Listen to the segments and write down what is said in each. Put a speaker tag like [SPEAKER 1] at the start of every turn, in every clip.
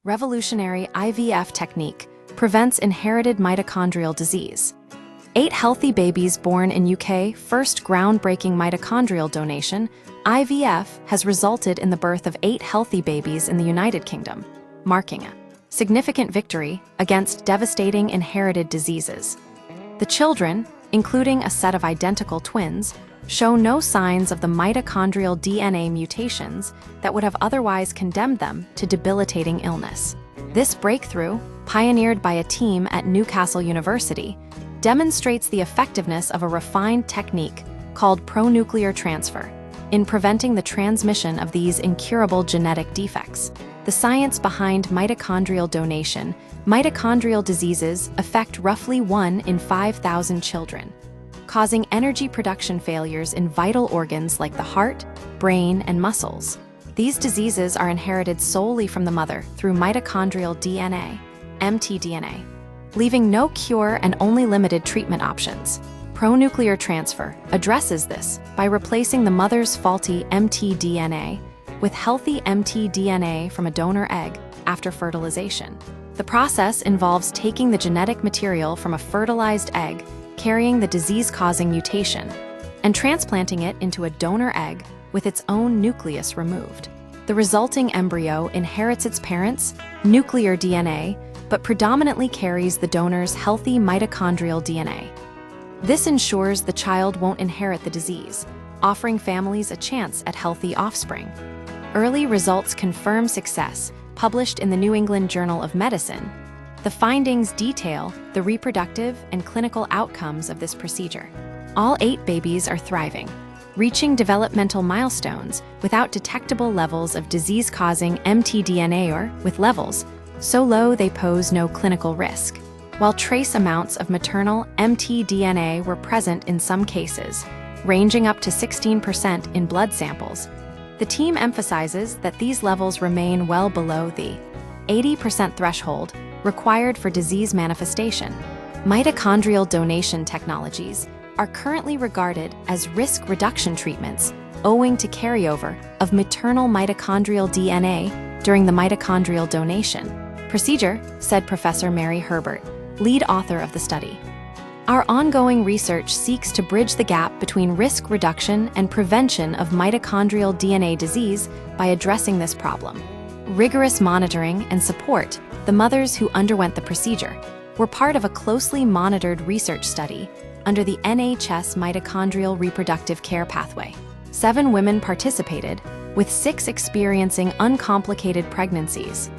[SPEAKER 1] revolutionary IVF technique prevents inherited mitochondrial disease. 8 healthy babies born in UK first groundbreaking mitochondrial donation, IVF, has resulted in the birth of 8 healthy babies in the United Kingdom, marking a significant victory against devastating inherited diseases. The children, including a set of identical twins, show no signs of the mitochondrial DNA mutations that would have otherwise condemned them to debilitating illness. This breakthrough, pioneered by a team at Newcastle University, demonstrates the effectiveness of a refined technique called pronuclear transfer in preventing the transmission of these incurable genetic defects. The science behind mitochondrial donation. Mitochondrial diseases affect roughly 1 in 5,000 children, causing energy production failures in vital organs like the heart, brain, and muscles. These diseases are inherited solely from the mother through mitochondrial DNA, mtDNA, leaving no cure and only limited treatment options. Pronuclear transfer addresses this by replacing the mother's faulty mtDNA with healthy mtDNA from a donor egg after fertilization. The process involves taking the genetic material from a fertilized egg carrying the disease-causing mutation and transplanting it into a donor egg with its own nucleus removed. The resulting embryo inherits its parents' nuclear DNA, but predominantly carries the donor's healthy mitochondrial DNA. This ensures the child won't inherit the disease, offering families a chance at healthy offspring. Early results confirm success, published in the New England Journal of Medicine. The findings detail the reproductive and clinical outcomes of this procedure. All 8 babies are thriving, reaching developmental milestones without detectable levels of disease-causing mtDNA or with levels so low they pose no clinical risk. While trace amounts of maternal mtDNA were present in some cases, ranging up to 16% in blood samples, the team emphasizes that these levels remain well below the 80% threshold required for disease manifestation. Mitochondrial donation technologies are currently regarded as risk reduction treatments owing to carryover of maternal mitochondrial DNA during the mitochondrial donation procedure, said Professor Mary Herbert, lead author of the study. Our ongoing research seeks to bridge the gap between risk reduction and prevention of mitochondrial DNA disease by addressing this problem. Rigorous monitoring and support the mothers who underwent the procedure were part of a closely monitored research study under the NHS Mitochondrial Reproductive Care Pathway. 7 women participated, with 6 experiencing uncomplicated pregnancies.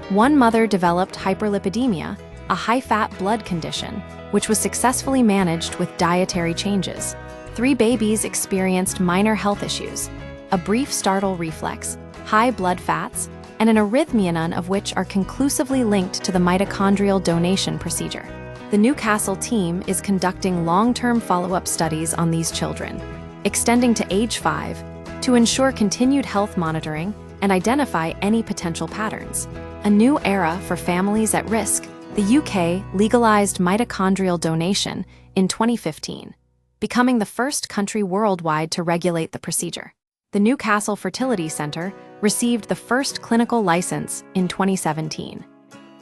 [SPEAKER 1] 1 mother developed hyperlipidemia, a high-fat blood condition, which was successfully managed with dietary changes. 3 babies experienced minor health issues, a brief startle reflex, high blood fats, and an arrhythmia, none of which are conclusively linked to the mitochondrial donation procedure. The Newcastle team is conducting long-term follow-up studies on these children, extending to age 5, to ensure continued health monitoring and identify any potential patterns. A new era for families at risk. The UK legalized mitochondrial donation in 2015, becoming the first country worldwide to regulate the procedure. The Newcastle Fertility Centre received the first clinical license in 2017.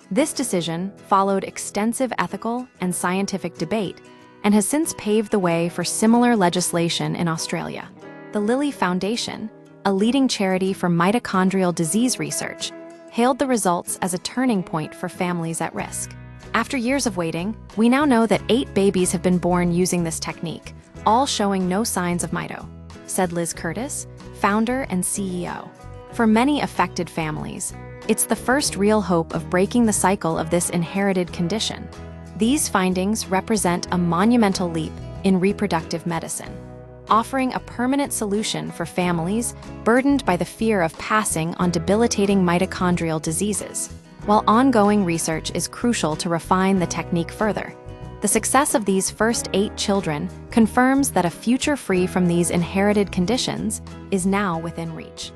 [SPEAKER 1] This decision followed extensive ethical and scientific debate and has since paved the way for similar legislation in Australia. The Lilly Foundation, a leading charity for mitochondrial disease research, hailed the results as a turning point for families at risk. After years of waiting, we now know that 8 babies have been born using this technique, all showing no signs of mito, said Liz Curtis, founder and CEO. For many affected families, it's the first real hope of breaking the cycle of this inherited condition. These findings represent a monumental leap in reproductive medicine, offering a permanent solution for families burdened by the fear of passing on debilitating mitochondrial diseases. While ongoing research is crucial to refine the technique further, the success of these first 8 children confirms that a future free from these inherited conditions is now within reach.